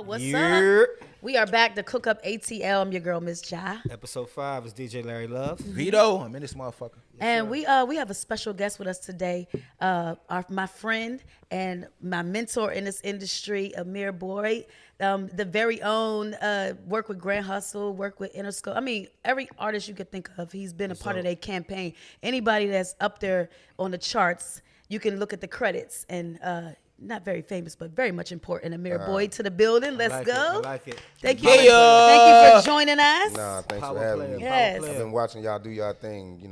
What's Yeah. up? We are back to Cook Up ATL. I'm your girl, Miss Ja. Episode 5 is DJ Larry Love. Vito, I'm in this motherfucker. And we have a special guest with us today, my friend and my mentor in this industry, Amir Boyd, the very own, work with Grand Hustle, work with Interscope. I mean, every artist you could think of, he's been a part of their campaign. Anybody that's up there on the charts, you can look at the credits and not very famous, but very much important. Amir Boyd to the building. Let's go. I like it. Thank you. Thank you for joining us. Nah, thanks Power for having player, me. Yes. power I've player. been watching y'all do y'all thing,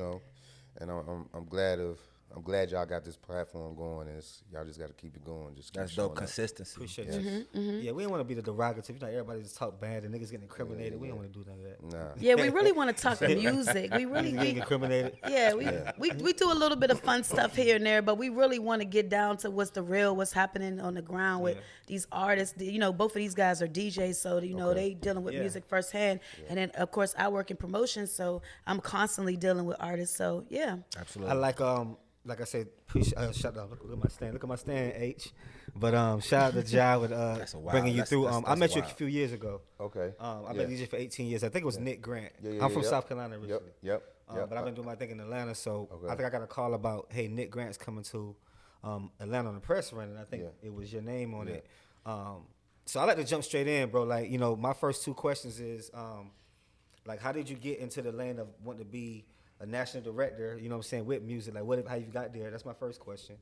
and I'm glad y'all got this platform going, and y'all just got to keep it going. Just keep That's showing dope up. consistency. Appreciate Yes. you. Yeah, we don't want to be the derogative. Everybody just talk bad and niggas getting incriminated. We don't want to do none of that. Nah. Yeah, we really want to talk music. We really Niggas getting incriminated. yeah, we do a little bit of fun stuff here and there, but we really want to get down to what's the real, what's happening on the ground with these artists. Both of these guys are DJs, so they dealing with music firsthand. And then of course I work in promotion, so I'm constantly dealing with artists. So yeah, Absolutely. I like I said, shut up. Look at my stand, H. But shout out to Ja with bringing you through. I met you a few years ago. Okay. I've been DJ for 18 years. I think it was Nick Grant. Yeah, I'm from yep. South Carolina originally. Yep. But I've been doing my thing in Atlanta, so I think I got a call about, hey, Nick Grant's coming to Atlanta on the press run, and I think it was your name on it. So I like to jump straight in, bro. Like, my first two questions is, like, how did you get into the lane of wanting to be a national director, with music? Like, how you got there? That's my first question.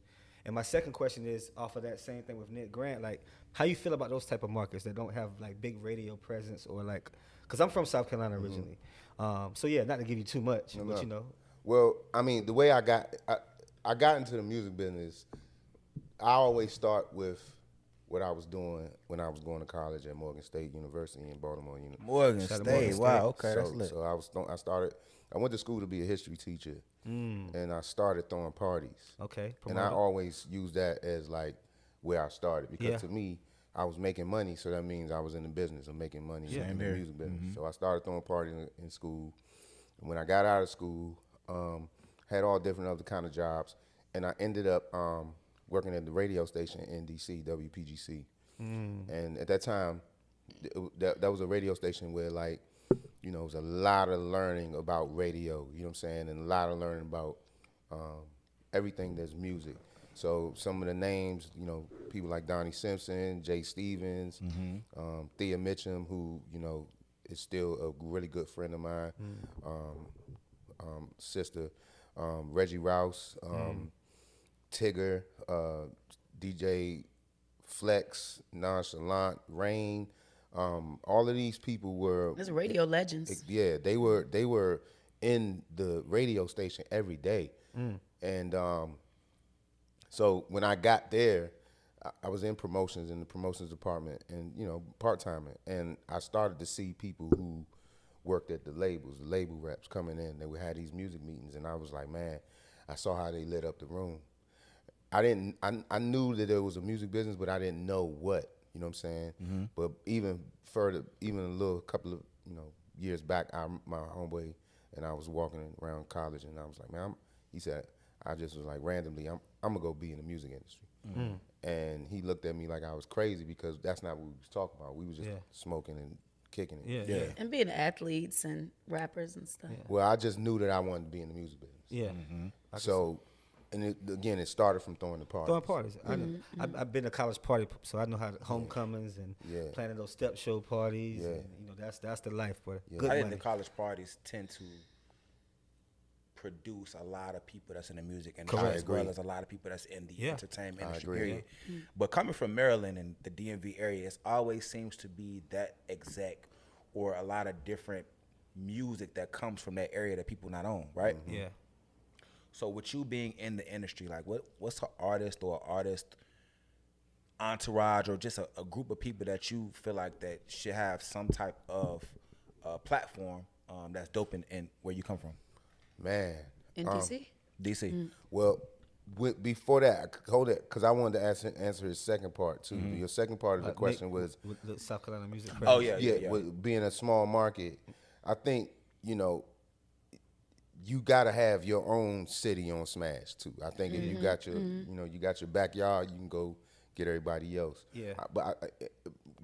And my second question is off of that same thing with Nick Grant, like, how you feel about those type of markets that don't have, like, big radio presence or, like, because I'm from South Carolina originally. So, yeah, not to give you too much, but, Well, I mean, the way I got into the music business, I always start with what I was doing when I was going to college at Morgan State University in Baltimore. Morgan Shout out to State. Morgan Wow. State. Okay, that's lit. So I went to school to be a history teacher, and I started throwing parties. Okay. And I always use that as like where I started, because to me, I was making money, so that means I was in the business of making money in the music business. So I started throwing parties in school. And when I got out of school, had all different other kind of jobs, and I ended up working at the radio station in DC, WPGC. And at that time, that was a radio station where, like, it was a lot of learning about radio, you know what I'm saying, and a lot of learning about everything that's music. So some of the names, people like Donnie Simpson, Jay Stevens, Thea Mitchum, who, is still a really good friend of mine, sister, Reggie Rouse, Tigger, DJ Flex, Nonchalant, Rain. All of these people were there's radio legends. Yeah, they were in the radio station every day, and so when I got there, I was in promotions in the promotions department, and part timing, and I started to see people who worked at the label reps coming in. They would have these music meetings, and I was like, man, I saw how they lit up the room. I knew that there was a music business, but I didn't know what. You know what I'm saying? But even further, even a little couple of years back, my homeboy and I was walking around college, and I was like, man, he said, I just was like randomly, I'm gonna go be in the music industry. And he looked at me like I was crazy, because that's not what we was talking about. We was just smoking and kicking it. Yeah. And being athletes and rappers and stuff. Well, I just knew that I wanted to be in the music business. Yeah. So, and it started from throwing the parties. Throwing parties. I've been to college party, so I know how homecomings and planning those step show parties. And, that's the life, boy. Good I money. think the college parties tend to produce a lot of people that's in the music industry, Correct. as well as a lot of people that's in the entertainment industry, agree. period. But coming from Maryland and the DMV area, it always seems to be that exec or a lot of different music that comes from that area that people not own, right? Yeah. So with you being in the industry, like what's an artist or an artist entourage or just a group of people that you feel like that should have some type of platform that's dope in where you come from? Man. In DC? DC. Well, before that, hold it, because I wanted to answer his second part too. Your second part of the question was, with the South Carolina music. Oh, presence. yeah. with being a small market. I think you gotta have your own city on Smash too. I think if you got your you got your backyard, you can go get everybody else. Yeah.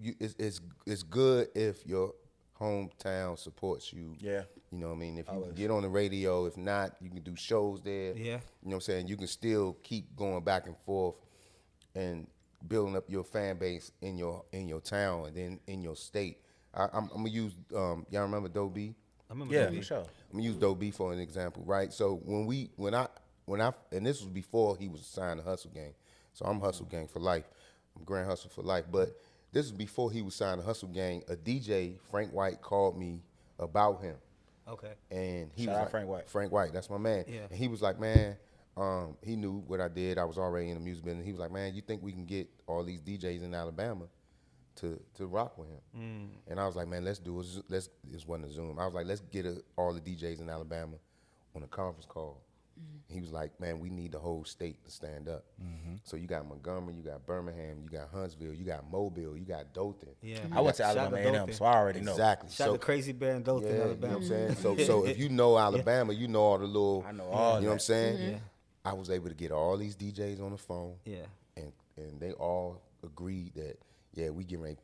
It's good if your hometown supports you. Yeah. You know what I mean? If you can get on the radio, if not, you can do shows there. Yeah. You know what I'm saying? You can still keep going back and forth and building up your fan base in your town and then in your state. I'm gonna use y'all remember Doe B? I remember Yeah, that. for sure. I'm gonna use Doe B for an example, right? So when I and this was before he was signed to Hustle Gang. So I'm Hustle Gang for life. I'm Grand Hustle for life. But this was before he was signed to Hustle Gang. A DJ, Frank White, called me about him. Okay. And he Shout was out like, Frank White. Frank White, that's my man. Yeah. And he was like, man, he knew what I did. I was already in the music business. He was like, man, you think we can get all these DJs in Alabama to rock with him? And I was like, man, let's do it. This wasn't a Zoom. I was like, let's get all the DJs in Alabama on a conference call. He was like, man, we need the whole state to stand up. So you got Montgomery, you got Birmingham, you got Huntsville, you got Mobile, you got Dothan. Yeah. I went to Alabama A&M, so I already know. Exactly. Shout out to Crazy Bear and Dothan, Yeah, Alabama. you know what I'm saying? So if you know Alabama, you know all the little, I know all you know what I'm that. saying? Yeah. I was able to get all these DJs on the phone. Yeah. And they all agreed that, yeah, we get ready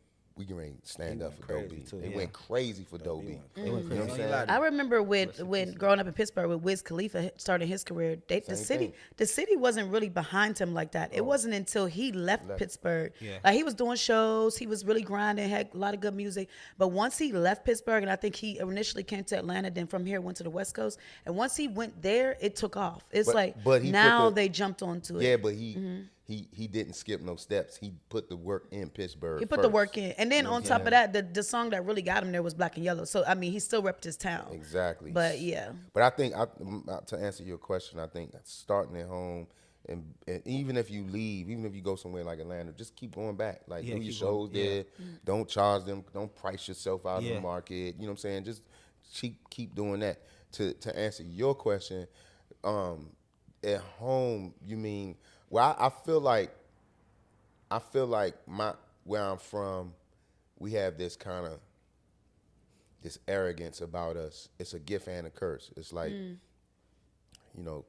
to stand up for Doe crazy B. too. They Yeah. went crazy for Doe B. They went You know what I'm crazy. saying? I remember when growing up in Pittsburgh with Wiz Khalifa starting his career, the Same city wasn't really behind him like that. It wasn't until he left Pittsburgh. Yeah. Like he was doing shows, he was really grinding, had a lot of good music. But once he left Pittsburgh, and I think he initially came to Atlanta, then from here went to the West Coast. And once he went there, it took off. It's But he now put the- they jumped onto it. Yeah, but he didn't skip no steps. He put the work in Pittsburgh. He put the first. work in. And then on top of that, the song that really got him there was Black and Yellow. So, I mean, he still repped his town. Exactly. But, yeah. But I think, to answer your question, I think starting at home, and even if you leave, even if you go somewhere like Atlanta, just keep going back. Like, Yeah, do your keep going. shows there. Don't charge them. Don't price yourself out of Yeah. the market. You know what I'm saying? Just keep doing that. To answer your question, at home, you mean, well, I feel like where I'm from, we have this kind of arrogance about us. It's a gift and a curse. It's like, you know,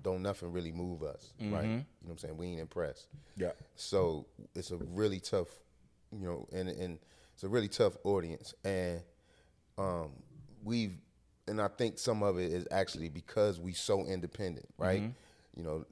don't nothing really move us, right? You know what I'm saying? We ain't impressed. Yeah. So it's a really tough, you know, and it's a really tough audience. And and I think some of it is actually because we so independent, right? You know,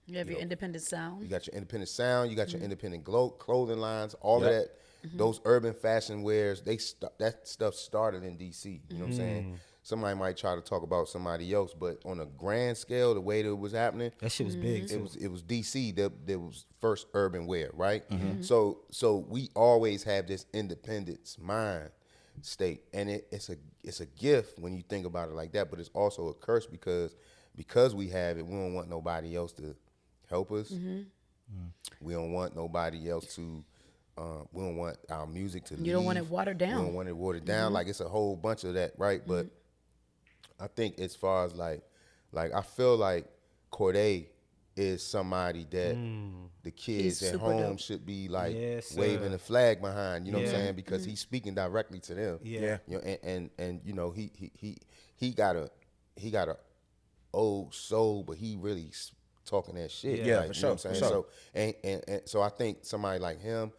You have your independent sound. you got your independent sound, you got your independent clothing lines, all of that. Those urban fashion wears, that stuff started in DC. You know what I'm saying? Somebody might try to talk about somebody else, but on a grand scale, the way that it was happening, That shit was big too. it was DC that was first urban wear, right? So we always have this independence mind state, and it's a gift when you think about it like that, but it's also a curse because we have it. We don't want nobody else to help us. We don't want nobody else to. We don't want our music to. You don't want it leave. watered down. We don't want it watered down. Like it's a whole bunch of that, right? But I think as far as like I feel like Corday is somebody that the kids He's at super home dope. should be like Yes, sir. waving a flag behind. You know what I'm Yeah. saying? Because he's speaking directly to them. Yeah. You know, and you know he got a old soul, but he really talking that shit. Yeah, like, for you know what sure, I'm for saying? So and so I think somebody like him,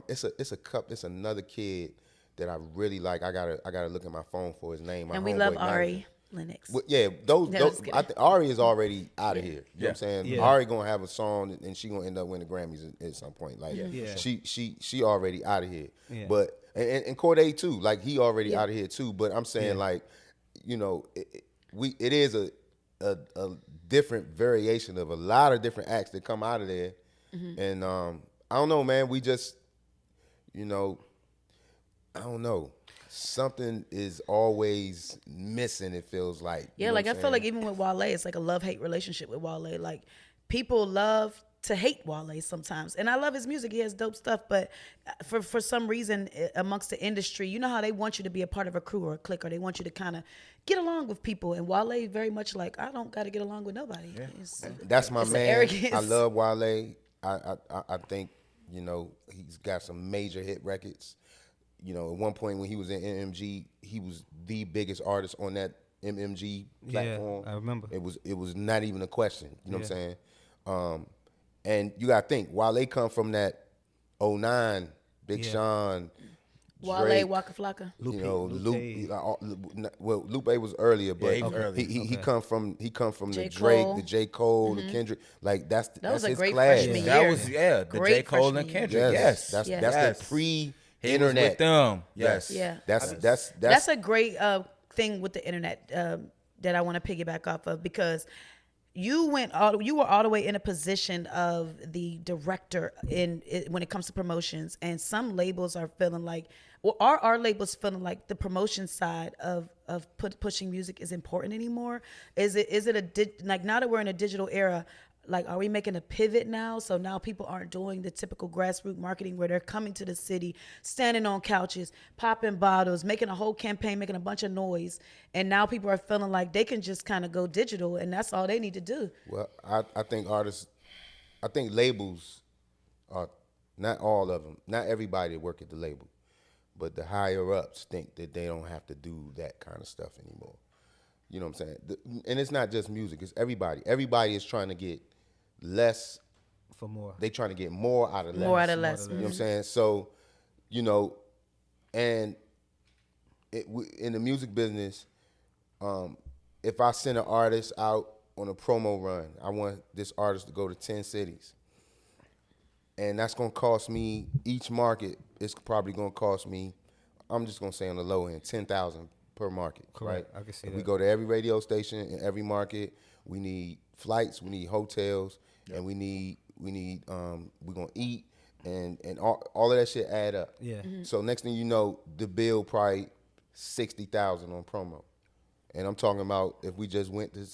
it's another kid that I really like. I gotta look at my phone for his name. My And we homeboy love Nigel. Ari Lennox. Well, yeah, those No, just I kidding. think Ari is already out of here. You know what Yeah. I'm saying? Yeah. Ari gonna have a song and she gonna end up winning Grammys at some point. Like Yeah. she already out of here. Yeah. But and Corday too, like he already Yeah. out of here too. But I'm saying Yeah. like, you know, it is a different variation of a lot of different acts that come out of there. And I don't know, man. We just, you know, I don't know. Something is always missing, it feels like. Yeah, like I feel like even with Wale, it's like a love-hate relationship with Wale. Like people love to hate Wale sometimes. And I love his music. He has dope stuff, but for some reason amongst the industry, you know how they want you to be a part of a crew or a clique, or they want you to kind of get along with people. And Wale very much like, I don't got to get along with nobody. Yeah. That's my It's man. arrogance. I love Wale. I think, you know, he's got some major hit records. You know, at one point when he was in MMG, he was the biggest artist on that MMG platform. I remember. It was not even a question. You know what I'm saying? And you got to think, while they come from that '09, Big Sean, Wale, Drake, Waka Flocka. you know, Lupe was earlier, but he was early. he come from J. the Drake, Cole. the J. Cole, the Kendrick. Like that's was a his great class. freshman That year. was the Great J. Cole and freshman year. Kendrick. Yes, that's Yes. that He was pre-internet. with them. Yes. Yeah. That's a great thing with the internet that I want to piggyback off of, because you were all the way in a position of the director when it comes to promotions, and some labels are feeling like, or are our labels feeling like the promotion side of pushing music is important anymore? Is it like, now that we're in a digital era, like, are we making a pivot now? So now people aren't doing the typical grassroots marketing where they're coming to the city, standing on couches, popping bottles, making a whole campaign, making a bunch of noise. And now people are feeling like they can just kind of go digital, and that's all they need to do. Well, I think labels are, not all of them, not everybody that work at the label, but the higher ups think that they don't have to do that kind of stuff anymore. You know what I'm saying? And it's not just music, it's everybody. Everybody is trying to get less for more. They trying to get more out of less. More out of less. You know what I'm saying? So, you know, and in the music business, if I send an artist out on a promo run, I want this artist to go to 10 cities. And that's going to cost me, each market, it's probably going to cost me, I'm just going to say on the low end, $10,000 per market. Correct. Right? I can see if that. we go to every radio station in every market, we need flights, we need hotels, and we're going to eat, and all of that shit add up. Yeah. So next thing you know, the bill probably $60,000 on promo. And I'm talking about if we just went to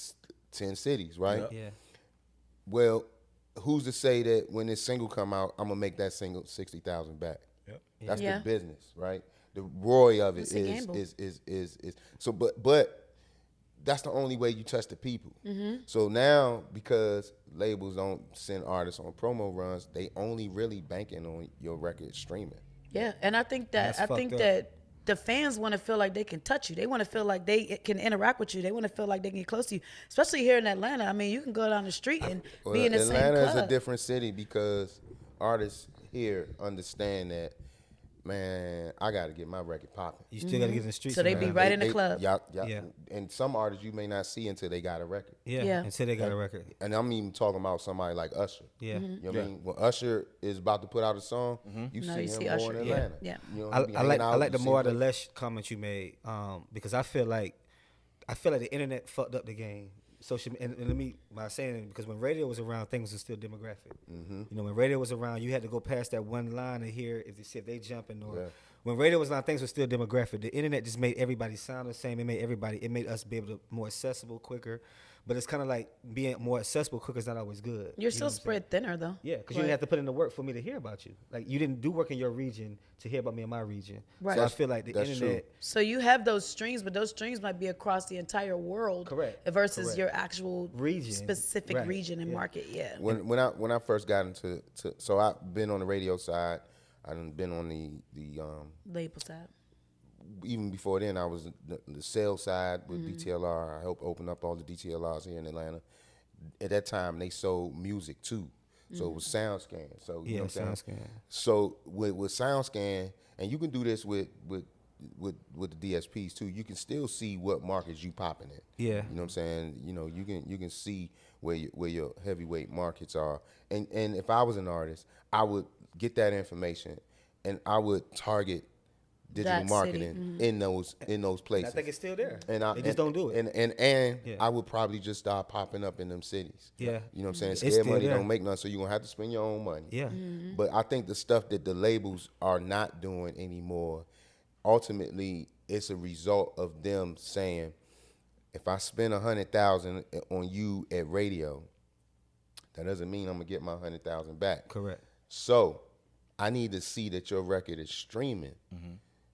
10 cities, right? Yeah. Well, who's to say that when this single come out, I'm gonna make that single $60,000 back? Yep. That's Yeah. the business, right? The ROI of it It's a gamble. is so. But that's the only way you touch the people. So now, because labels don't send artists on promo runs, they only really banking on your record streaming. Yeah, and I think that That's fucked up. that the fans want to feel like they can touch you. They want to feel like they can interact with you. They want to feel like they can get close to you. Especially here in Atlanta. I mean, you can go down the street and be in the Atlanta same is club. a different city because artists here understand that, man, I got to get my record popping. You still got to get in the streets. So they man. be right in the club. Yeah. Yeah. And some artists you may not see until they got a record. Yeah. Yeah. Until they got a record. And I'm even talking about somebody like Usher. Yeah. Mm-hmm. You know what I mean? When Usher is about to put out a song, you No, see you him see more Usher. in Yeah. Atlanta. Yeah. You know, I he be like hanging out, the you see more him the play. less comment you made, because I feel like the internet fucked up the game. Social and let me by saying it, because when radio was around, things were still demographic. You know, when radio was around, you had to go past that one line to hear if they see if they jumping or. Yeah. When radio was around, things were still demographic. The internet just made everybody sound the same. It made us be able to more accessible quicker. But it's kind of like being more accessible quicker is not always good. You're You know still what I'm saying? spread thinner, though. Yeah, because you didn't have to put in the work for me to hear about you. Like, you didn't do work in your region to hear about me in my region. Right. So I feel like the That's internet. true. So you have those streams, but those streams might be across the entire world. Correct. Versus Correct. your actual Region. specific Right. region and Yeah. market. Yeah. When I first got into so I've been on the radio side, I've been on the Label side. even before then I was the sales side with DTLR. I helped open up all the DTLRs here in Atlanta. At that time they sold music too, so it was SoundScan. So you know what I'm saying. SoundScan. So with SoundScan, and you can do this with the DSPs too. You can still see what markets you popping in. Yeah. You know what I'm saying? You know, you can see where your heavyweight markets are. And if I was an artist, I would get that information and I would target digital That marketing in those places. I think it's still there. And they just don't do it. And Yeah. I would probably just start popping up in them cities. Yeah. You know what I'm saying? It's Scared still money there. don't make none, so you're going to have to spend your own money. Yeah. But I think the stuff that the labels are not doing anymore, ultimately, it's a result of them saying, if I spend $100,000 on you at radio, that doesn't mean I'm gonna get my $100,000 back. Correct. So I need to see that your record is streaming,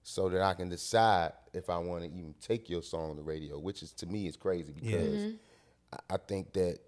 so that I can decide if I want to even take your song on the radio, which is to me is crazy because I think that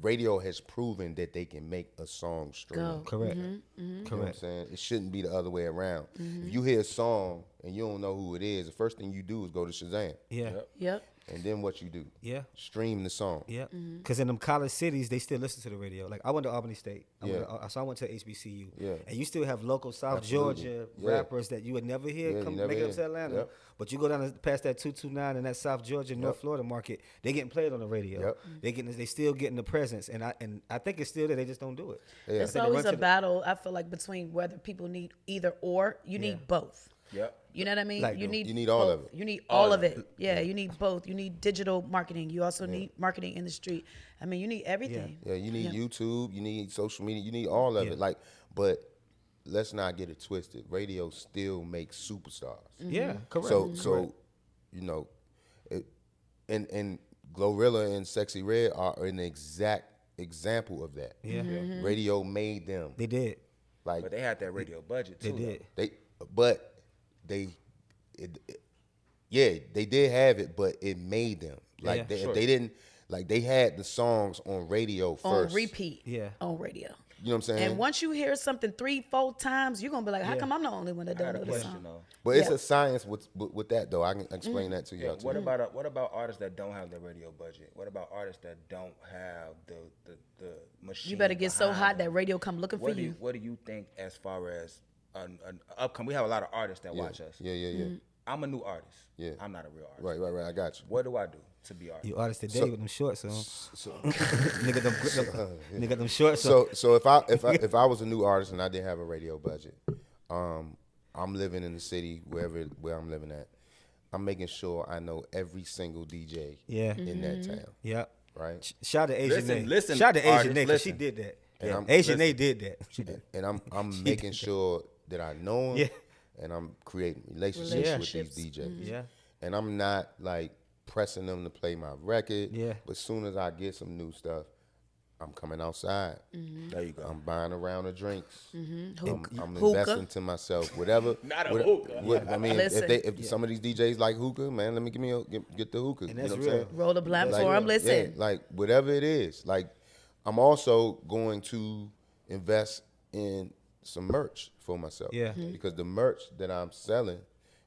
radio has proven that they can make a song stream. Go. Correct. You know what I'm Correct. saying? It shouldn't be the other way around. If you hear a song and you don't know who it is, the first thing you do is go to Shazam. Yeah. Yep. And then what you do? Yeah. Stream the song. Yeah, because in them college cities, they still listen to the radio. Like I went to Albany State, so I went to HBCU. Yeah. And you still have local South Absolutely. Georgia Yeah. rappers that you would never hear Yeah, come you never make it up to hear. Atlanta. Yep. But you go down past that 229 and that South Georgia, North Florida market, they getting played on the radio. Yep. They still getting the presence, and I think it's still there. They just don't do it. Yeah. It's always a battle, I feel like, between whether people need either or. You need both. Yep. You know what I mean? Like, you need all both. of it. You need all of it. Yeah, you need both. You need digital marketing. You also need marketing in the street. I mean, you need everything. Yeah, you need YouTube, you need social media, you need all of it. Like, but let's not get it twisted. Radio still makes superstars. Yeah, correct. So you know, and Glorilla and Sexy Red are an exact example of that. Yeah. Radio made them. They did. Like, But they had that radio budget too. They did. They did have it, but it made them. Like, Yeah, if they didn't, like, they had the songs on radio first. On repeat. Yeah. On radio. You know what I'm saying? And once you hear something 3-4 times, you're gonna be like, how come I'm the only one that I got don't a know this question song? though. But it's a science with that, though. I can explain that to you. Yeah, what about artists that don't have the radio budget? What about artists that don't have the machine? You better get so behind hot them? that radio come looking for you. What do you think as far as an upcoming? We have a lot of artists that watch us. Yeah. I'm a new artist. Yeah. I'm not a real artist. Right. I got you. What do I do to be artist? You artists today So- with them shorts on. So, Nigga, them shorts on. so if I was a new artist and I didn't have a radio budget, I'm living in the city where I'm living at. I'm making sure I know every single DJ Yeah. in that town. Yep. Right. Shout out to Asian Listen, Nate. listen, Shout out to Asian artists, Nate 'cause she listen. did that. And Yeah. I'm- Asian Nate did that. She did. And I'm making sure that I know them. Yeah. And I'm creating relationships with these DJs. Yeah. And I'm not like pressing them to play my record. Yeah. But as soon as I get some new stuff, I'm coming outside. There you go. I'm buying a round of drinks. I'm Hookah. investing to myself. Whatever. Not a hookah. I mean, Listen. if some of these DJs like hookah, man, let me get the hookah. And that's you know real. what I'm saying? Roll the blunt for him. Listen. Yeah, like whatever it is. Like, I'm also going to invest in some merch for myself. Yeah. Because the merch that I'm selling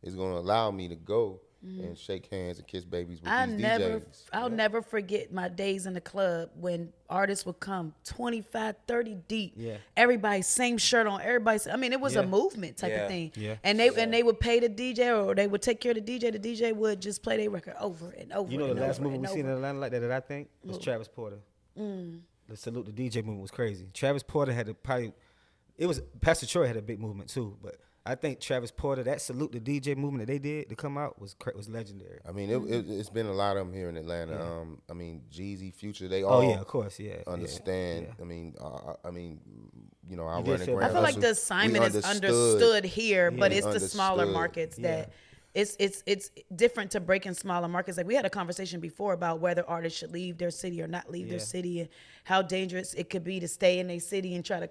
is going to allow me to go and shake hands and kiss babies with these DJs. I'll never forget my days in the club when artists would come 25, 30 deep. Yeah. Everybody same shirt on. Everybody. I mean, it was a Yeah. movement type Yeah. of thing. Yeah. And they would pay the DJ or they would take care of the DJ. The DJ would just play their record over and over. You know the and last over movie and we seen in over. Atlanta like that I think was Travis Porter. The Salute the DJ movement was crazy. Travis Porter had Pastor Troy had a big movement too, but I think Travis Porter, that Salute the DJ movement that they did to come out was legendary. I mean, it's been a lot of them here in Atlanta. I mean, Jeezy, Future, they Oh all yeah, of course, yeah. understand. Yeah. I mean, you know, I did run a feel Grand I feel like Hustle. the We assignment is understood here, but We it's the smaller understood. markets that it's different to break in smaller markets. Like we had a conversation before about whether artists should leave their city or not leave their Yeah. city, and how dangerous it could be to stay in a city and try to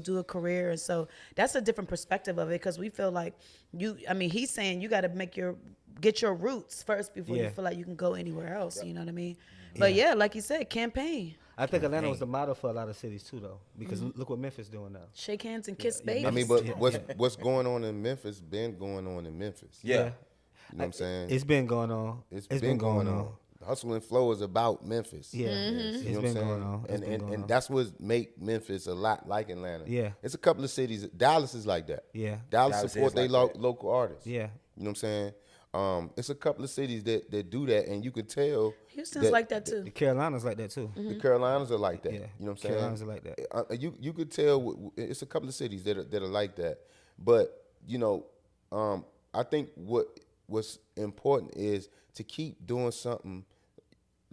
do a career. And so that's a different perspective of it, because we feel like he's saying you got to get your roots first before you Yeah. feel like you can go anywhere else. You know what I mean? But yeah, like you said, campaign, I think Atlanta was the model for a lot of cities too, though, because look what Memphis doing now. shake hands and kiss Yeah, babies. I mean, but what's going on in Memphis been going on in Memphis. Yeah. You know what I'm saying? It's been going on. It's been going on. Hustle and Flow is about Memphis. Yeah, Mm-hmm. it's You know what been I'm saying? going on. It's been going And on. that's what make Memphis a lot like Atlanta. Yeah. It's a couple of cities. Dallas is like that. Yeah. Dallas Dallas support is their like that. local artists. Yeah. You know what I'm saying? It's a couple of cities that do that, and you could tell. Houston's like that too. The Carolinas like that too. The Carolinas are like that. Yeah. You know what I'm saying? Carolinas are like that. You could tell it's a couple of cities that are like that. But I think what's important is to keep doing something.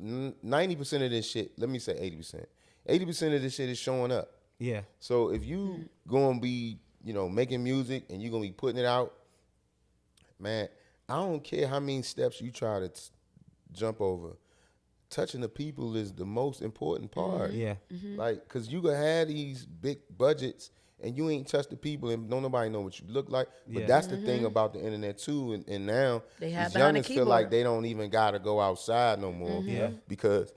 90% of this shit, let me say 80%. 80% of this shit is showing up. Yeah. So if you gonna be, making music and you're gonna be putting it out, man, I don't care how many steps you try to jump over. Touching the people is the most important part. Yeah. Like, cause you gonna have these big budgets and you ain't touch the people and don't nobody know what you look like. But Yeah. that's the thing about the internet too. And now They have these behind the youngins feel like keyboard. they don't even gotta go outside no more. Yeah. Because,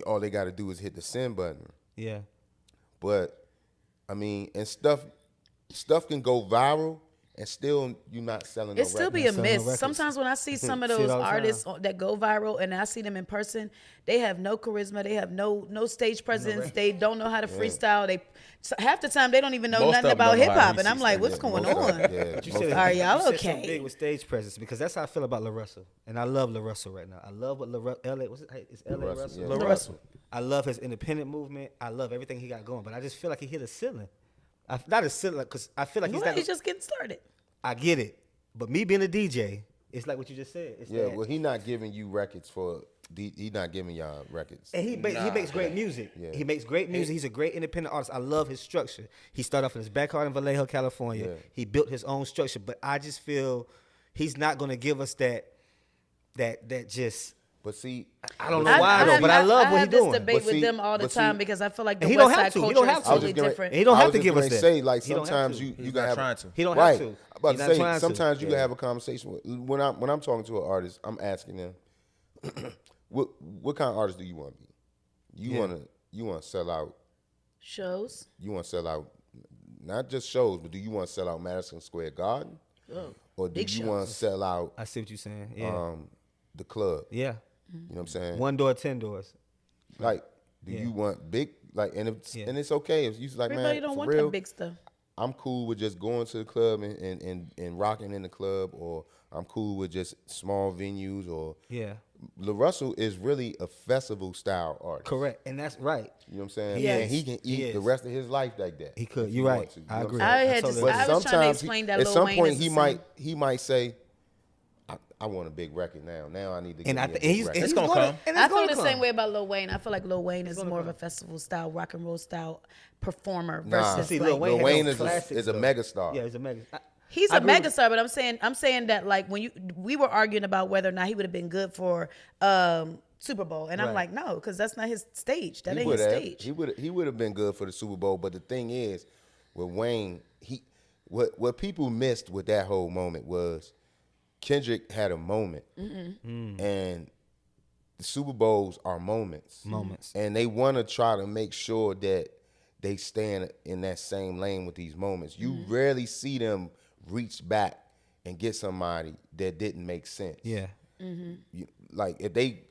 all they gotta do is hit the send button. Yeah. But I mean, and stuff can go viral and still you not selling no It still records. be a Selling no miss. records. Sometimes when I see some of See it those all the time. artists that go viral and I see them in person, they have no charisma. They have no stage presence. They don't know how to freestyle. Half the time they don't even know Most nothing of them about don't know hip how to hop. And I'm like, freestyle. what's Yeah, going Most of on? them, yeah, But you most said, of Are them. y'all you said okay? something big with stage presence because that's how I feel about La Russell, and I love La Russell right now. I love what LA. What's it? It's LA Russell, Russell. yeah. La Russell. I love his independent movement. I love everything he got going, but I just feel like he hit a ceiling. Not a ceiling because I feel like Well, he's just getting started. I get it, but me being a DJ, it's like what you just said. It's Yeah, that, well, he not giving you records for. He not giving y'all records. and he makes great music. Yeah. He makes great music. He's a great independent artist. I love his structure. He started off in his backyard in Vallejo, California. Yeah. He built his own structure, but I just feel he's not going to give us that just. But see, I don't know why though, but I love what he's doing. I have this debate But with see- them all the but see- time because I feel like the And he don't West have Side to. He culture don't is have to. totally I was just different. He don't I have was to just give us gonna that. say like He don't have sometimes to. you He's gonna not have trying to. He don't right. have to. I'm about He's to not say trying to. sometimes you Yeah. can have a conversation with, when I'm talking to an artist, I'm asking them, what kind of artist do you want to be? You want to sell out. Shows. You want to sell out not just shows, but do you want to sell out Madison Square Garden, or do Big you want to shows. sell out I see what you're saying. Yeah. the club? Yeah. You know what I'm saying? One door, 10 doors. Like, do Yeah. you want big? Like, and Yeah. it's okay if you like, Everybody man, don't for want real, that big stuff. I'm cool with just going to the club and rocking in the club, or I'm cool with just small venues. Or Yeah. La Russell is really a festival style artist. Correct. And that's right. You know what I'm saying? Yes. And he can He eat the is. rest of his life like that. He could. if You're he right. want to. You I know what agree. I'm I saying? had totally to. agree. I was trying to explain that at Lil some Wayne point is he the might same. say, I want a big record now. Now I need to get And me I a think big he's record. It's gonna come. I feel the same way about Lil Wayne. I feel like Lil Wayne is more of a festival style, rock and roll style performer Nah. versus See, like, Lil Wayne, Lil had Wayne those is a classics, though. megastar. Yeah, he's a mega. he's I a agree with- megastar. But I'm saying that like when we were arguing about whether or not he would have been good for Super Bowl, and I'm Right. like, no, because that's not his stage. That He ain't would his have. stage. He would have been good for the Super Bowl. But the thing is, with Wayne, what people missed with that whole moment was Kendrick had a moment, and the Super Bowls are moments. And they want to try to make sure that they stand in that same lane with these moments. You rarely see them reach back and get somebody that didn't make sense. Yeah. Like if they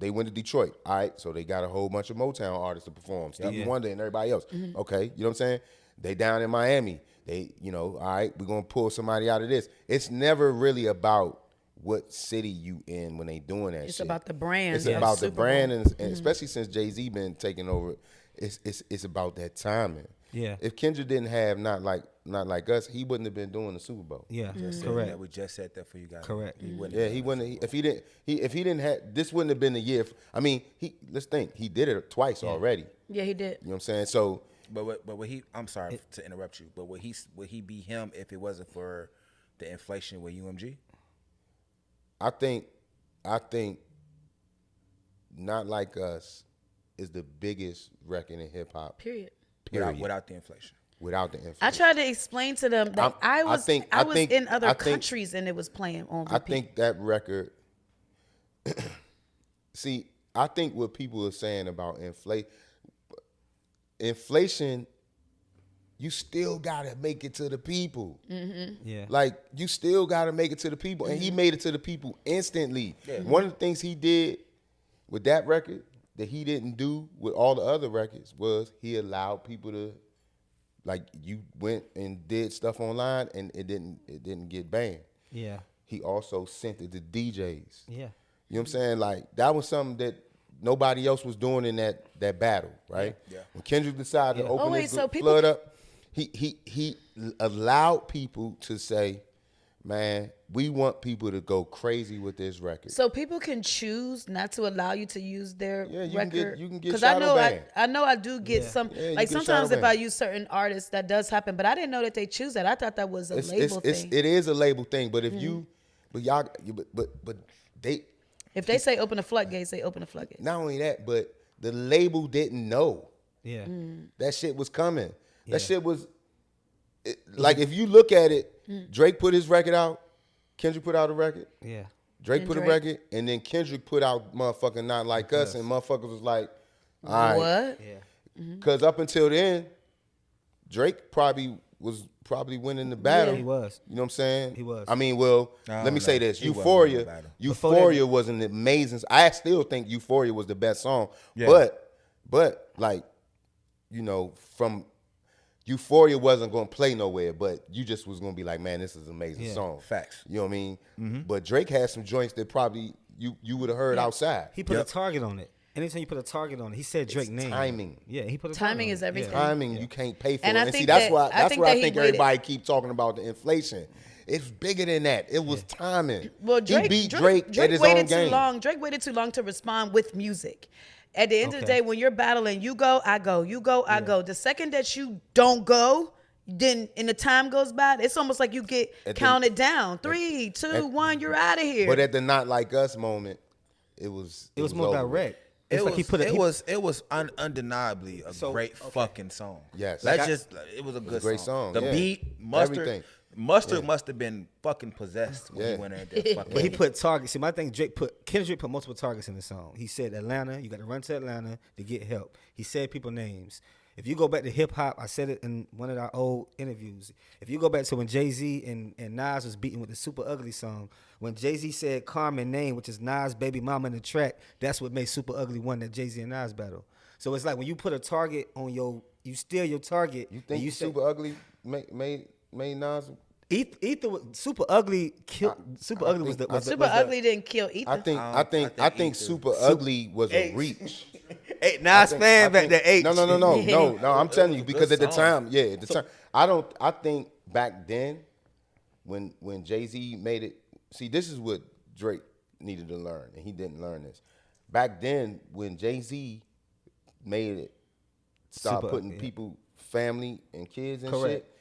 went to Detroit, all right, so they got a whole bunch of Motown artists to perform, Stevie Yeah. Wonder and everybody else. Okay, you know what I'm saying? They down in Miami. They, all right, we're gonna pull somebody out of this. It's never really about what city you in when they doing that It's shit. about the brand. It's of about the Super Bowl. brand, and especially since Jay-Z been taking over, it's about that timing. Yeah. If Kendrick didn't have not like us, he wouldn't have been doing the Super Bowl. Yeah. Correct. Correct. We just said that for you guys. Correct. He wouldn't. Yeah, he wouldn't. If he didn't have, this wouldn't have been the year. I mean, let's think. He did it twice already. Yeah, he did. You know what I'm saying? So But would he? I'm sorry to interrupt you. But would he be him if it wasn't for the inflation with UMG? I think Not Like Us is the biggest record in hip hop. Period. Without the inflation. Without the influence. I tried to explain to them that I was in other I think- countries and it was playing on repeat. I think that record. See, I think what people are saying about inflation, you still gotta make it to the people. Yeah. Like you still gotta make it to the people, and he made it to the people instantly. One of the things he did with that record that he didn't do with all the other records was he allowed people to, like, you went and did stuff online and it didn't get banned. Yeah. He also sent it to DJs. Yeah. You know what I'm saying? Like that was something that nobody else was doing in that battle, right? Yeah. When Kendrick decided to open Oh, wait, this so people flood can- up, he allowed people to say, "Man, we want people to go crazy with this record." So people can choose not to allow you to use their Yeah, record. you can get I shadow know banned. I know I do get Yeah. some. Yeah, you like get sometimes shadow if I banned. use certain artists, that does happen. But I didn't know that they choose that. I thought that was a label thing. It is a label thing, but if you, but they, If they say open the floodgates, they open the floodgates. not only that, but the label didn't know Yeah. that shit was coming. Yeah. That shit was like, if you look at it, Drake put his record out, Kendrick put out a record, Yeah. Drake And put Drake. a record, and then Kendrick put out motherfucking Not Like Us, and motherfuckers was like, all right. What? Yeah. Because up until then, Drake probably was probably winning the battle. Yeah. He was. You know what I'm saying? He was. I mean, well, No, let me say this. he wasn't winning the battle. Euphoria was an amazing. I still think Euphoria was the best song. Yeah. But like, you know, from Euphoria wasn't going to play nowhere, but you just was going to be like, man, this is an amazing song. Facts. You know what I mean? But Drake had some joints that probably you would have heard outside. He put a target on it. Anytime you put a target on it, he said Drake name. Timing. Yeah, he put a Timing target on is it. everything. Timing, you can't pay for And it. I And see, think that's that- why I that's think where that I he think waited- everybody keep talking about the inflation. It's bigger than that. It was timing. Well, Drake, he beat Drake at his waited own game. too long. Drake waited too long to respond with music. At the end of the day, when you're battling, you go, I go, you go, I go. The second that you don't go, then and the time goes by, it's almost like you get counted down. 3, 2, 1, you're out of here. But at the Not Like Us moment, it was more over. direct. It It's like was, he put a, it he- was it was undeniably a great fucking song. Yes. That's Like just it was a good great song, The yeah. beat, Mustard, Everything. Mustard must have been fucking possessed when Yeah. he went in there. Fucking But he put targets. See, my thing, Kendrick put multiple targets in the song. He said Atlanta, you got to run to Atlanta to get help. He said people names. If you go back to hip hop, I said it in one of our old interviews. If you go back to when Jay-Z and Nas was beating with the Super Ugly song, when Jay-Z said Carmen name, which is Nas' baby mama in the track, that's what made Super Ugly won that Jay-Z and Nas battle. So it's like when you put a target on you steal your target. You think and Super Ugly made Nas? Ether was Super Ugly killed. Super Ugly was the Super Ugly didn't kill Ether. I think Super Ugly was a reach. Hey, Nas fan back there. H. No. I'm telling you because at the time, I think back then, when Jay-Z made it. See, this is what Drake needed to learn, and he didn't learn this. Back then, when Jay-Z made it, start Super, putting yeah. people, family and kids and Correct. shit,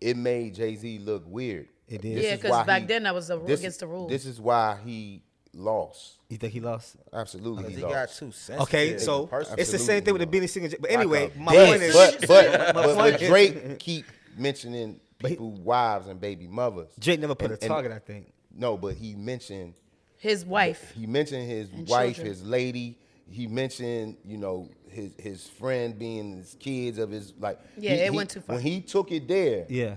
it made Jay-Z look weird. It did. This Yeah, is 'cause why back then that was against the rules. This is why he lost. You think he lost? Absolutely, he he got lost. too sensitive. Okay, so person. it's the same thing with the Benny Singer. But anyway, my But- point is, but Drake keep mentioning people's wives and baby mothers. Drake never put And- a target. I think. No, but he mentioned His wife. his And wife, children. his lady. He mentioned, his friend being his kids of his like. Yeah, it went too far. When he took it there, Yeah.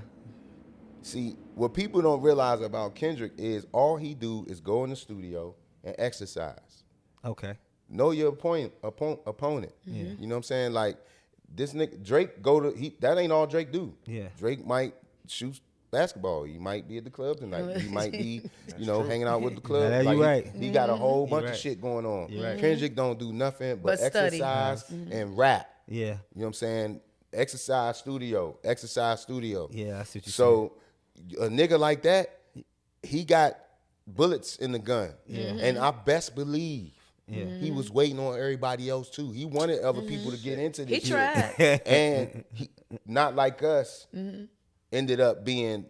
see what people don't realize about Kendrick is all he do is go in the studio and exercise. Okay. Know your opponent. You know what I'm saying? Like this nigga Drake that ain't all Drake do. Yeah. Drake might shoot basketball. He might be at the club tonight. He might be, hanging out with the club. Yeah, you right. He got a whole bunch of right. shit going on. You right. Kendrick don't do nothing but But study. exercise and rap. Yeah. You know what I'm saying? Exercise studio. Yeah, I see what you're saying. So a nigga like that, he got bullets in the gun. And I best believe he was waiting on everybody else too. He wanted other people to get into this He shit. tried. And he, Not Like Us ended up being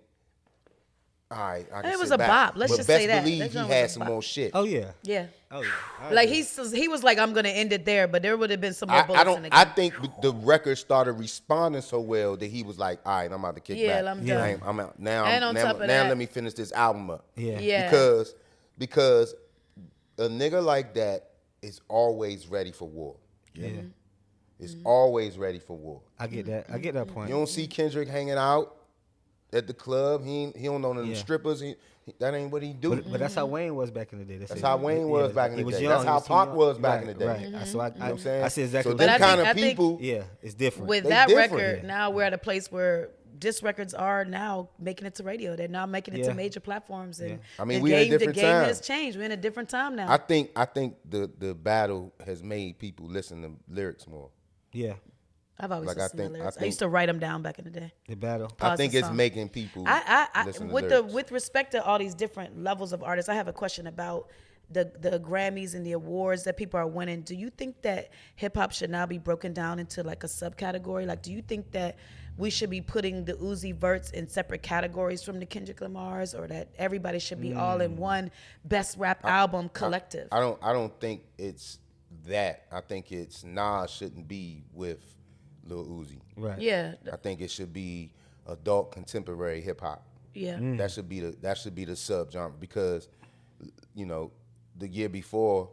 all right. I can It was sit a back. bop. Let's But just best say that. believe That he joint was had a some bop. more shit. Oh yeah. Yeah. Oh yeah. Like he was like, I'm gonna end it there, but there would have been some more bullets in the I game. think the record started responding so well that he was like, all right, I'm about to kick Yeah, back. I'm done. I'm out. Now, And on top of that- let me finish this album up. Yeah. Yeah. Because a nigga like that is always ready for war. Yeah. Is always ready for war. I get that. I get that point. You don't see Kendrick hanging out at the club. He don't know them Yeah. strippers. That ain't what he do. But that's how Wayne was back in the day. That's how Wayne was back in He the was day. young, That's he how was too Pac young. was back in Right, the day. right. You know So I what I'm saying? I see exactly. So what But them I kind think- of I think- people. Yeah, it's different. With They that different. record, Yeah. now we're at a place where disc records are now making it to radio. They're now making it Yeah. to major platforms, and I mean, the we in a game, the different game time. has changed. We're in a different time now. I think the battle has made people listen to lyrics more. Yeah, I've always like, I listened think- to I lyrics. I think- used to write them down back in the day. the battle. I Pause think the it's song. making people I listen to with lyrics. with respect to all these different levels of artists, I have a question about the Grammys and the awards that people are winning. Do you think that hip hop should now be broken down into like a subcategory? Like, do you think that we should be putting the Uzi Verts in separate categories from the Kendrick Lamars, or that everybody should be all in one best rap album collective? I don't think it's that. I think it's Nas shouldn't be with Lil Uzi. Right. Yeah, I think it should be adult contemporary hip hop. yeah. That should be the subgenre because the year before,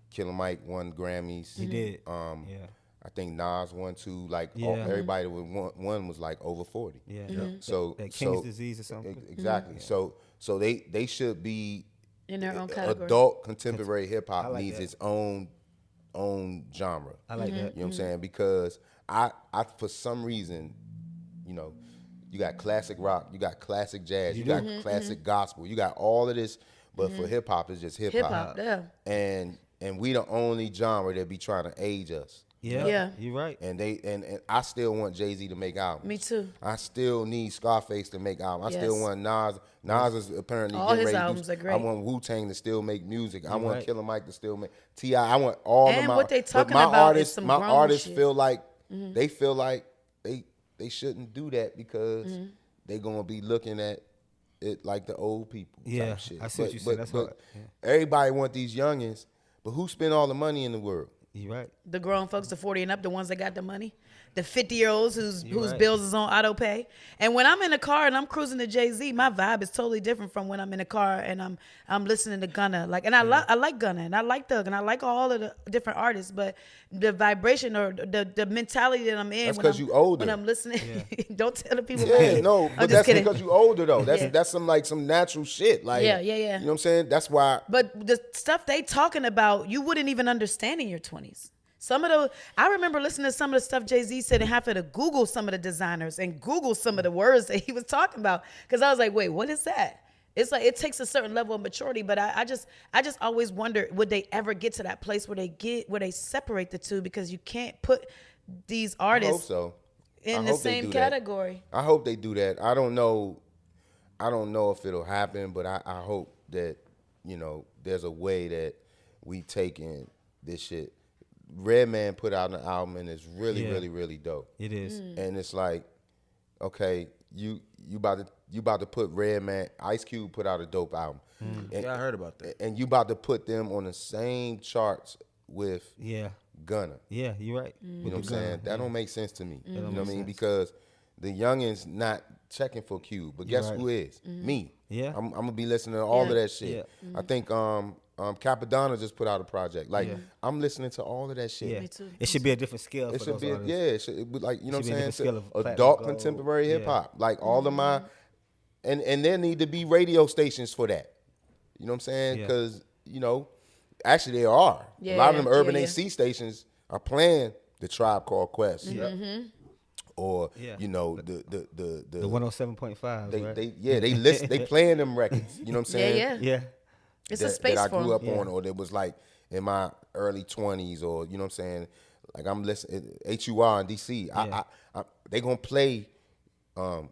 Killer Mike won Grammys. He did. Yeah. I think Nas won 2. Like Yeah. everybody with one was like over 40. Yeah. So That King's disease or something. Exactly. So they should be In their own category. adult contemporary hip hop like needs that. its own genre. I like that. You know what I'm saying? Because I for some reason, you know, you got classic rock, you got classic jazz, you got classic gospel, you got all of this, but for hip hop it's just hip hop. Yeah. And we the only genre that be trying to age us. Yeah. You're right. And and I still want Jay-Z to make albums. Me too. I still need Scarface to make albums. I still Yes. want Nas. Nas is apparently All getting his ready to albums are great. I want Wu-Tang to still make music. I want right. Killer Mike to still make T.I. I want all And of my what they talking but my about is artists, some my grown artists shit. feel like they feel like they shouldn't do that because they gonna be looking at it like the old people. Yeah, type shit. I see what you're saying. That's hard. Yeah. Everybody want these youngins, but who spend all the money in the world? You're right. The grown folks, the 40 and up, the ones that got the money, the 50-year-olds whose right. bills is on auto pay. And when I'm in a car and I'm cruising to Jay-Z, my vibe is totally different from when I'm in a car and I'm listening to Gunna. Like, and I like Gunna and I like Thug and I like all of the different artists, but the vibration or the mentality that I'm in That's when 'cause you older. when I'm listening, don't tell the people. Yeah, like, no, I'm but just that's kidding. because you older though. That's Yeah. that's some natural shit. Like Yeah. You know what I'm saying? That's why. But the stuff they talking about, you wouldn't even understand in your 20s. I remember listening to some of the stuff Jay-Z said and having to Google some of the designers and Google some of the words that he was talking about. Because I was like, wait, what is that? It's like, it takes a certain level of maturity, but I just always wonder, would they ever get to that place where they separate the two? Because you can't put these I hope artists so. in I the hope they same do that. category. I hope they do that. I don't know if it'll happen, but I hope that, you know, there's a way that we take in this shit. Redman put out an album and it's really, Yeah. really, really dope. It is. And it's like, okay, you about to put Redman, Ice Cube put out a dope album. And, Yeah, I heard about that. and you about to put them on the same charts with Yeah. Gunna. Yeah, you're right. You know what I'm saying? That don't make sense to me. You know don't what I make mean? sense. Because the youngins not checking for Cube, but guess right. who is? Me. Yeah. I'm gonna be listening to all of that shit. Yeah. I think Capadonna just put out a project. Like I'm listening to all of that shit. Yeah. Me too. It should be a different scale It for should those be, artists. it should be like, you know Should what be a I'm different scale saying? of platinum Adult gold. contemporary Yeah. hip hop. Like all of my, and there need to be radio stations for that. You know what I'm saying? Yeah. Because, you know, actually there are. A lot of them Yeah, urban yeah. AC stations are playing the Tribe Called Quest. Or, Yeah. you know, the The 107.5, they, right? they playing them records. You know what I'm saying? Yeah. yeah. It's a space that I for grew them. up on, or that was like in my early 20s, or you know what I'm saying. Like I'm listening HUR in DC. Yeah. They gonna play One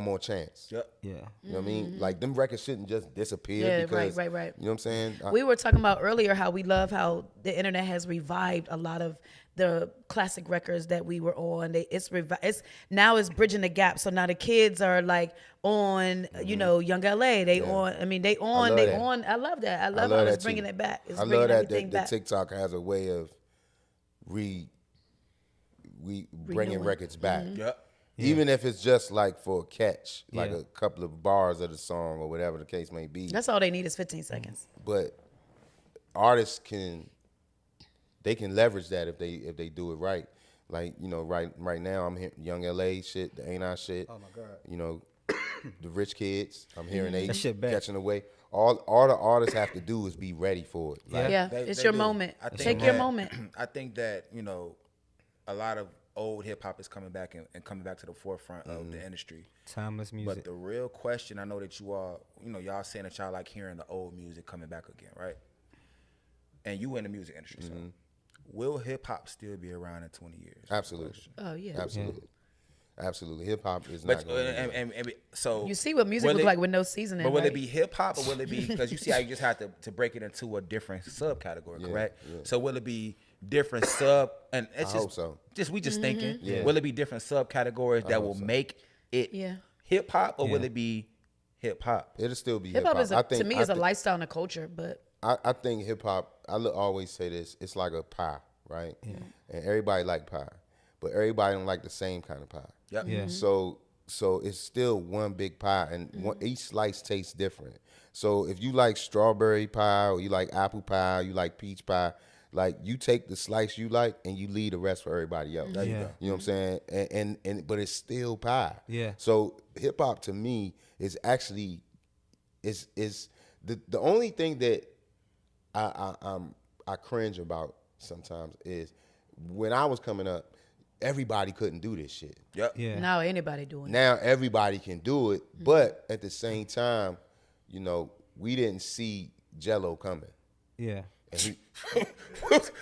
More Chance. Yep. Yeah. You know what I mean? Like them records shouldn't just disappear. Yeah, because, right. You know what I'm saying? We were talking about earlier how we love how the internet has revived a lot of the classic records that we were on. It's now it's bridging the gap. So now the kids are like on, you know, Young LA. They on. I mean, they on. love that. On. I love that. I love love how that it's bringing too. it back. It's I bringing love that everything back. TikTok has a way of bringing Renewing. records back. Yep. Even if it's just like for a catch, like Yeah. a couple of bars of the song or whatever the case may be. That's all they need is 15 seconds. But artists can leverage that if they do it right. Like, you know, right now I'm hearing Young LA shit, the Ain't I shit. Oh my God. You know, the Rich Kids. I'm hearing they That shit back. catching away. All the artists have to do is be ready for it. Like, Yeah, They- it's they your do. moment. I think Take your that- moment. I think that, you know, a lot of old hip hop is coming back and coming back to the forefront of the industry. Timeless music. But the real question, I know that you all, you know, y'all saying that y'all like hearing the old music coming back again, right? And you in the music industry, so will hip hop still be around in 20 years? Absolutely. Oh yeah. Absolutely. Absolutely. Hip hop is But not going to so You see what music will look it- like with no seasoning. But will right? it be hip hop or will it be, because you see how you just have to break it into a different subcategory, correct? So will it be different and it's I hope so. we just thinking, Yeah. will it be different subcategories that will make it Yeah. hip hop or will Yeah. it be hip hop? It'll still be Hip hip hop hop. is to me is a lifestyle and a culture, but I think hip hop. Always say this. It's like a pie, right? Yeah. And everybody like pie, but everybody don't like the same kind of pie. Yep. Yeah. So it's still one big pie, and each slice tastes different. So if you like strawberry pie, or you like apple pie, or you like peach pie, Like you take the slice you like and you leave the rest for everybody else. There you You go. know what I'm saying? And but it's still pie. Yeah. So hip hop to me is actually is the only thing that I cringe about sometimes is when I was coming up, everybody couldn't do this shit. Yep. Yeah. Now anybody doing it. Now everybody can do it, but at the same time, you know, we didn't see Jello coming. Yeah. And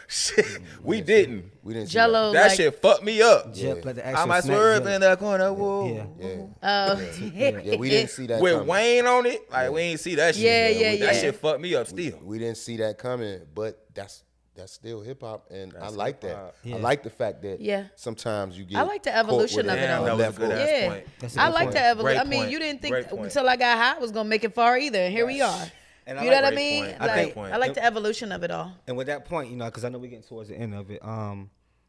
Shit, we didn't. we didn't see Jello, That like, shit fucked me up. Jep, like the I actual might smack swerve Jep. in that corner. Whoa. Yeah. Yeah, we didn't see that With coming. Wayne on it, like we ain't see that shit. Yeah, That yeah. shit fucked me up still. We didn't see that coming, but that's still hip hop, and I like that. hip-hop. Yeah. I like the fact that Yeah. sometimes you get. I like the caught evolution with of it Damn, all. that was a left good hook. ass Yeah. point. That's a I good like point. the evolution. Great I mean, point. you didn't think Great point. until I got high I was gonna make it far either, and here we are. And You know what I great mean? point. Like, Great I like the evolution of it all. And with that point, you know, because I know we're getting towards the end of it,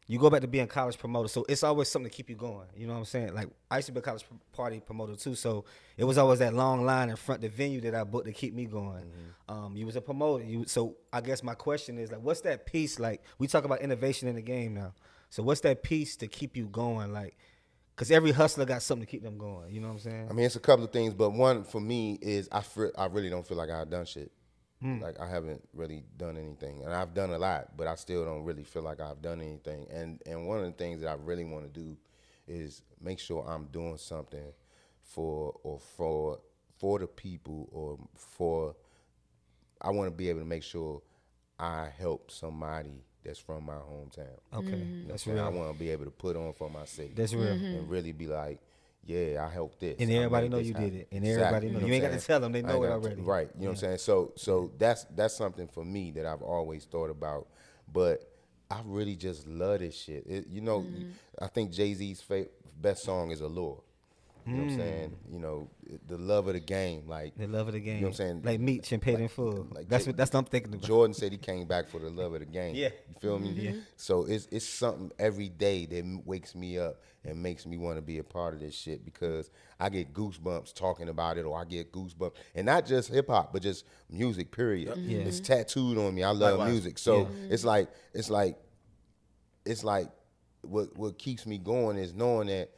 you go back to being college promoter, so it's always something to keep you going. You know what I'm saying? Like, I used to be a college party promoter too, so it was always that long line in front of the venue that I booked to keep me going. You was a promoter, so I guess my question is, like, what's that piece? Like, we talk about innovation in the game now, so what's that piece to keep you going? Like, because every hustler got something to keep them going. You know what I'm saying? I mean, it's a couple of things, but one for me is I really don't feel like I've done shit. Like I haven't really done anything, and I've done a lot, but I still don't really feel like I've done anything. And one of the things that I really want to do is make sure I'm doing something for the people, or for I want to be able to make sure I help somebody that's from my hometown. Okay, You know that's what I'm saying? real. I want to be able to put on for my city. That's real. And really be like, yeah, I helped this. And I everybody made know this you did happen. it. And Exactly, everybody know. what You ain't I'm got to saying? tell them. They I know ain't it got to- already. Right. You know what I'm saying? So that's something for me that I've always thought about. But I really just love this shit. I think Jay-Z's best song is Allure. You know what I'm saying? You know, the love of the game. Like, The love of the game. You know what I'm saying? Like Meech and Paid in Full. like That's Jay- what I'm thinking about. Jordan said he came back for the love of the game. Yeah. You feel me? Yeah. So it's something every day that wakes me up and makes me want to be a part of this shit, because I get goosebumps talking about it, or I get goosebumps. And not just hip hop, but just music, period. Yeah. It's tattooed on me. I love Likewise. music. So it's like what keeps me going is knowing that,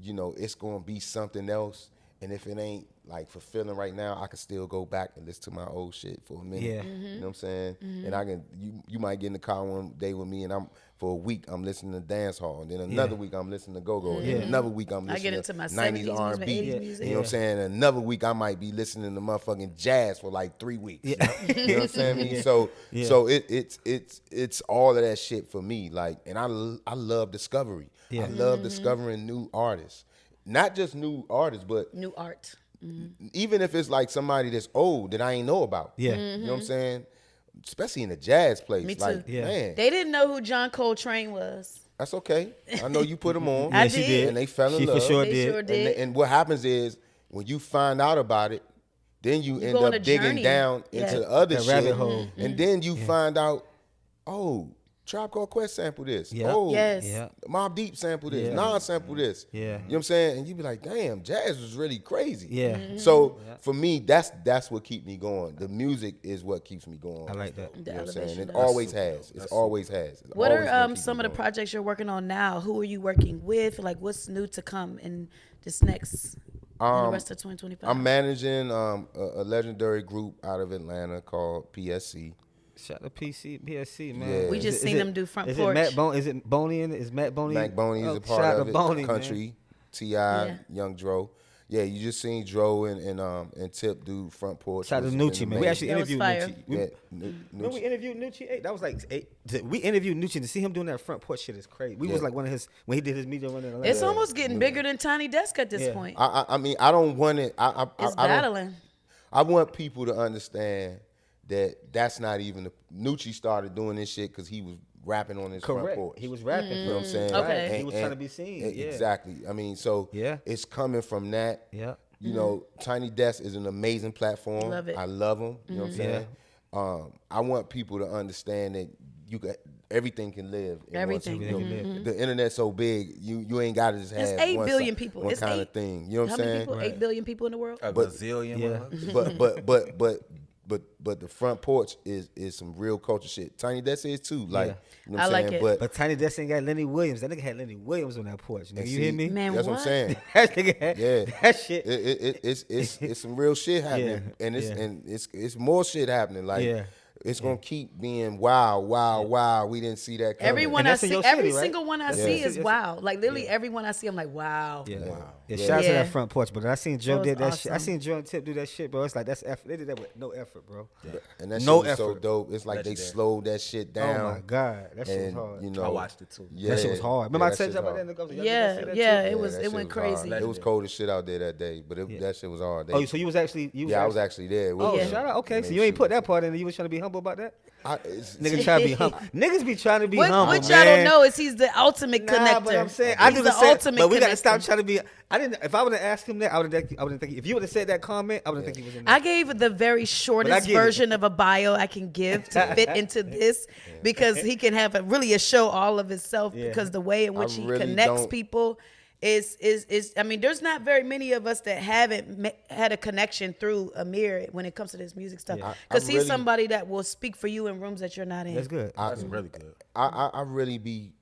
you know, it's gonna be something else. And if it ain't like fulfilling right now, I can still go back and listen to my old shit for a minute. Yeah. You know what I'm saying? And I can you might get in the car one day with me, and for a week I'm listening to dance hall, and then another week I'm listening to go-go, and then another week I'm I listening get into my to 70s 90s R&B. music, 80s You music. know what I'm saying? Another week I might be listening to motherfucking jazz for like 3 weeks. You know what I'm saying? I mean? So it's all of that shit for me. Like, and I love discovery. Yeah. I love discovering new artists. Not just new artists, but New art. even if it's like somebody that's old that I ain't know about. Yeah. You know what I'm saying? Especially in a jazz place. Me too. Like, Yeah. man, They didn't know who John Coltrane was. that's okay. I know you put them on. I Yeah, she did. did. And they fell in She love. for sure They did. sure did. And what happens is when you find out about it, then you end go on up a digging journey. down Yeah. into other That shit. rabbit hole. And then you find out, oh, Tribe Called Quest sample this. Yeah. Oh, Yes. Yeah. Mobb Deep sample this. Yeah. Nas sample this. Yeah. You know what I'm saying? And you be like, damn, jazz was really crazy. Yeah. So for me, that's what keeps me going. The music is what keeps me going. I like that. The You know what I'm saying? elevation It of it. always has. It always has. It's What always are gonna keep some me of the going. projects you're working on now? Who are you working with? Like, what's new to come in this next, in the rest of 2025? I'm managing a legendary group out of Atlanta called PSC. Shout out to PSC, man. Yeah. We just Is seen it- them do Front is Porch. Is it Boney in it? Is Matt Boney? Mac Boney is Oh, a part shout out of to it. Boney, Country, T.I., Yeah. Young Dro. Yeah, you just seen Dro and Tip do Front Porch. Shout out to It's Nucci, been man. We amazing. actually That was interviewed fire. Nucci. Yeah, When we interviewed Nucci, hey, that was like we interviewed Nucci to see him doing that front porch shit is crazy. We was Yeah. like one of his when he did his media run in Atlanta. It's almost getting bigger than Tiny Desk at this Yeah. point. I mean, I don't want it. It's I don't, battling. I want people to understand that that's not even Nucci started doing this shit because he was rapping on his front correct. porch. He was rapping. You know what I'm saying? Okay. Right. He was trying to be seen. Yeah. Exactly. I mean, so Yeah. it's coming from that. Yeah. You know, Tiny Desk is an amazing platform. Love it. I love them. You know what I'm saying? I want people to understand that everything can live. in one Everything. second. You know, The internet's so big, you ain't got to just have It's 8 one billion si- people. one It's kind of 8 thing. You know what How I'm many saying? people? 8 billion people in the world? A But- gazillion. Yeah. motherfuckers. but but the front porch is some real culture shit. Tiny Desk is too. Like, you know what I'm like saying? it. But Tiny Desk ain't got Lenny Williams. That nigga had Lenny Williams on that porch. Nigga, you hear me? Man, That's what I'm saying. That nigga had that shit. It's some real shit happening, and it's more shit happening. Like, it's gonna keep being wow. We didn't see that coming. Everyone I that's in see, your every city, right? single one I see is wow. Like literally everyone I see, I'm like wow. Yeah, shout out to that front porch, but I seen Joe That did was that shit. I awesome. seen Joe and Tip do that shit, bro. It's like that's effort. They did that with no effort, bro. And that No shit was so effort. dope. It's like they slowed that shit down. Oh my god, that shit was And, hard. you know, I watched it too. Yeah, That shit was hard. Remember I said shit about hard. that nigga? Yeah, That it too? was that it shit went was hard. crazy. It was cold as shit out there that day, but that shit was hard. Oh, so you was actually I was actually there. Oh, Yeah. shout out. Okay, so you ain't put that part in. You was trying to be humble about that. Niggas Nigga, try to be humble. Niggas be trying to be What humble, y'all man. don't know is he's the ultimate Nah, connector. but I'm saying I He's do the the same. ultimate But we gotta connector. stop trying to be. I didn't. If I would have asked him that, I would have think. If you would have said that comment, I would have think he was in there. I gave the very shortest get it. version of a bio I can give to fit into this because he can have really a show all of himself because the way in which he really connects don't- people is I mean there's not very many of us that haven't had a connection through Amir when it comes to this music stuff because he's really- somebody that will speak for you in rooms that you're not in. That's good. That's really good. I really be.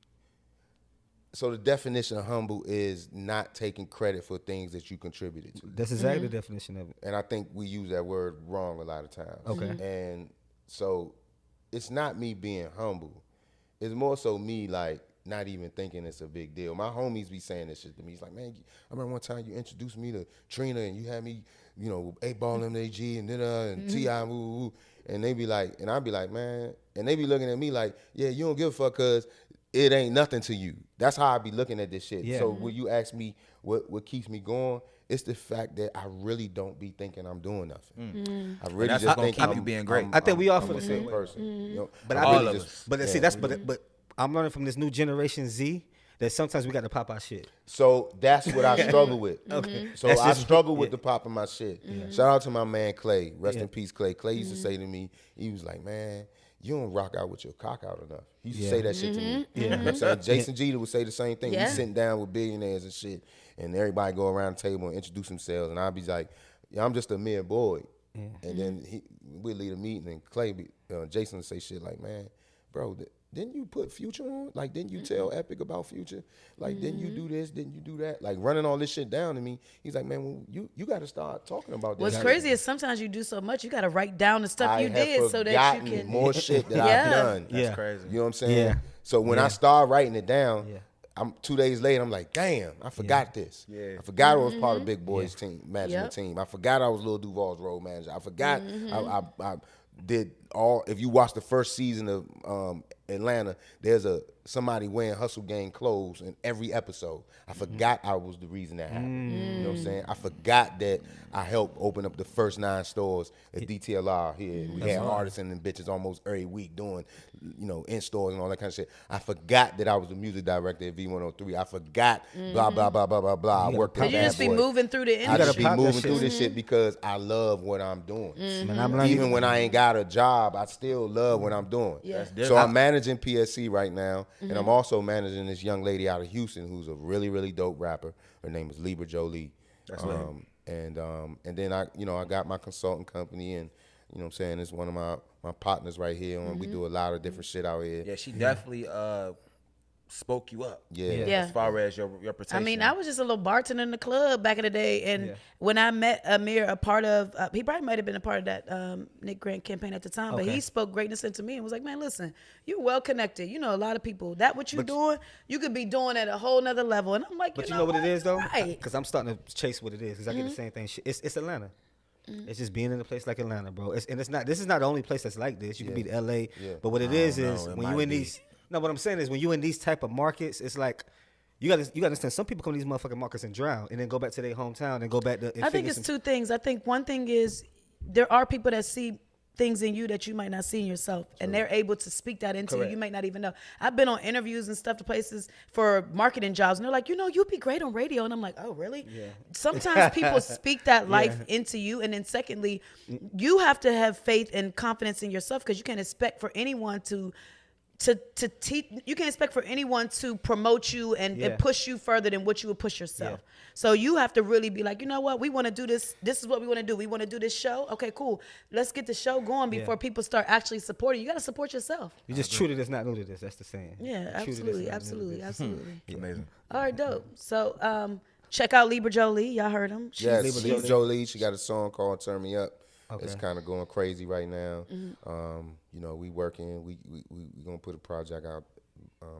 So the definition of humble is not taking credit for things that you contributed to. That's exactly the definition of it. And I think we use that word wrong a lot of times. Okay. And so it's not me being humble. It's more so me like not even thinking it's a big deal. My homies be saying this shit to me. He's like, man, I remember one time you introduced me to Trina and you had me, 8-ball MAG and and T.I. woo. And they be like, and I be like, man, and they be looking at me like, yeah, you don't give a fuck because it ain't nothing to you. That's how I be looking at this shit. Yeah. So when you ask me what keeps me going, it's the fact that I really don't be thinking I'm doing nothing. I really that's just what's gonna think keep I'm, you being great. I'm- I think we all I'm feel a the same good way. person. But I I really really just, but see, but I'm learning from this new generation Z that sometimes we got to pop our shit. So that's what I struggle with. Okay. So That's I just- struggle with yeah. the popping my shit. Shout out to my man Clay. Rest Yeah. in peace, Clay. Clay used to say to me, he was like, man, you don't rock out with your cock out enough. He used to Yeah. say that shit to me. Yeah. You know what I'm saying? Jason Jeter would say the same thing. Yeah. He's sitting down with billionaires and shit, and everybody go around the table and introduce themselves, and I'd be like, yeah, I'm just Amir Boyd. And then we'd lead a meeting, and Jason would say shit like, man, bro, didn't you put Future on? Like, didn't you tell Epic about Future? Like, didn't you do this? Didn't you do that? Like, running all this shit down to me. He's like, man, well, you got to start talking about this. What's crazy is sometimes you do so much you got to write down the stuff I you have did so that you forgotten can more shit that Yeah. I've done. That's Yeah. crazy. You know what I'm saying? Yeah. So when Yeah. I start writing it down, Yeah. I'm 2 days later, I'm like, damn, I forgot this. Yeah. I forgot I was part of Big Boy's team, management Yep. team. I forgot I was Lil Duval's road manager. I forgot I did all. If you watch the first season of Atlanta, there's somebody wearing Hustle Gang clothes in every episode. I forgot I was the reason that happened. You know what I'm saying? I forgot that I helped open up the first 9 stores at DTLR here. We had artists and bitches almost every week doing, in stores and all that kind of shit. I forgot that I was the music director at V103. I forgot blah, blah, blah, blah, blah, blah. I worked at Cause you Bad just be Boy. moving through the I industry. just be pop that moving shit. through this shit because I love what I'm doing. Man, I'm learning- Even when I ain't got a job, I still love what I'm doing. Yeah. So I'm managing PSC right now, and I'm also managing this young lady out of Houston who's a really, really dope rapper. Her name is Libra Jolie. And then I got my consulting company, and you know what I'm saying, it's one of my partners right here, and we do a lot of different shit out here. Yeah, she definitely spoke you up. Yeah. Yeah. As far as your reputation. I mean, I was just a little bartender in the club back in the day, and when I met Amir, a part of he probably might have been a part of that Nick Grant campaign at the time, but he spoke greatness into me and was like, "Man, listen, you're well connected. You know a lot of people. That what you're doing, you could be doing at a whole nother level." And I'm like, But you know what it is though? Right. Because I'm starting to chase what it is. Because I get the same thing. It's Atlanta. It's just being in a place like Atlanta, bro. This is not the only place that's like this. You can be to LA, but what it is know. is It when you might in be. these. No, what I'm saying is when you in these type of markets, it's like you got to understand. Some people come to these motherfucking markets and drown, and then go back to their hometown and go back to. And I think figure it's some- 2 things. I think one thing is there are people that see things in you that you might not see in yourself, and they're able to speak that into you. Correct. You might not even know. I've been on interviews and stuff to places for marketing jobs, and they're like, you'd be great on radio. And I'm like, oh, really? Yeah. Sometimes people speak that life into you. And then secondly, you have to have faith and confidence in yourself because you can't expect for anyone to to teach. You can't expect for anyone to promote you and push you further than what you would push yourself. So you have to really be like, you know what, we want to do this. This is what we want to do. We want to do this show. Okay, cool. Let's get the show going before people start actually supporting. You got to support yourself. You just true to this, not new to this. That's the saying. Yeah, absolutely. Amazing. All right, dope. So check out Libra Jolie. Y'all heard him. Libra Jolie. She got a song called "Turn Me Up." Okay. It's kind of going crazy right now. You know, we working. We gonna put a project out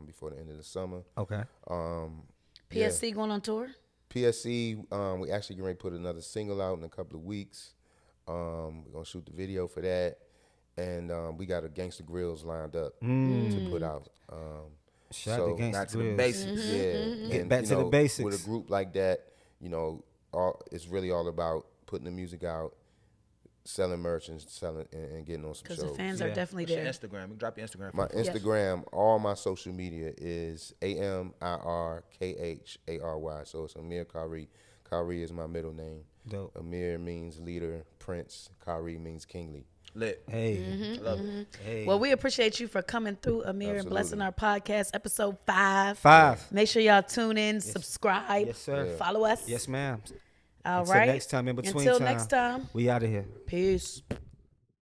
before the end of the summer. Okay. PSC going on tour? PSC, we actually getting ready to put another single out in a couple of weeks. We're gonna shoot the video for that, and we got a Gangsta Grills lined up to put out. Shout out to Gangsta Back to Grills. the basics. Yeah, Get back to the basics. With a group like that, you know, it's really all about putting the music out, selling merch and getting on some shows. Because the fans are definitely What's your there. Instagram? You can drop your Instagram. My Instagram, all my social media is AmirKhary. So it's Amir Khary. Khary is my middle name. Dope. Amir means leader, prince. Khary means kingly. Lit. Hey. I love it. Hey. Well, we appreciate you for coming through, Amir, and blessing our podcast, episode 5. Five. Make sure y'all tune in, subscribe, Yes, sir. Follow us. Yes, ma'am. All Until right. next time, in between Until time. next time. We out of here. Peace.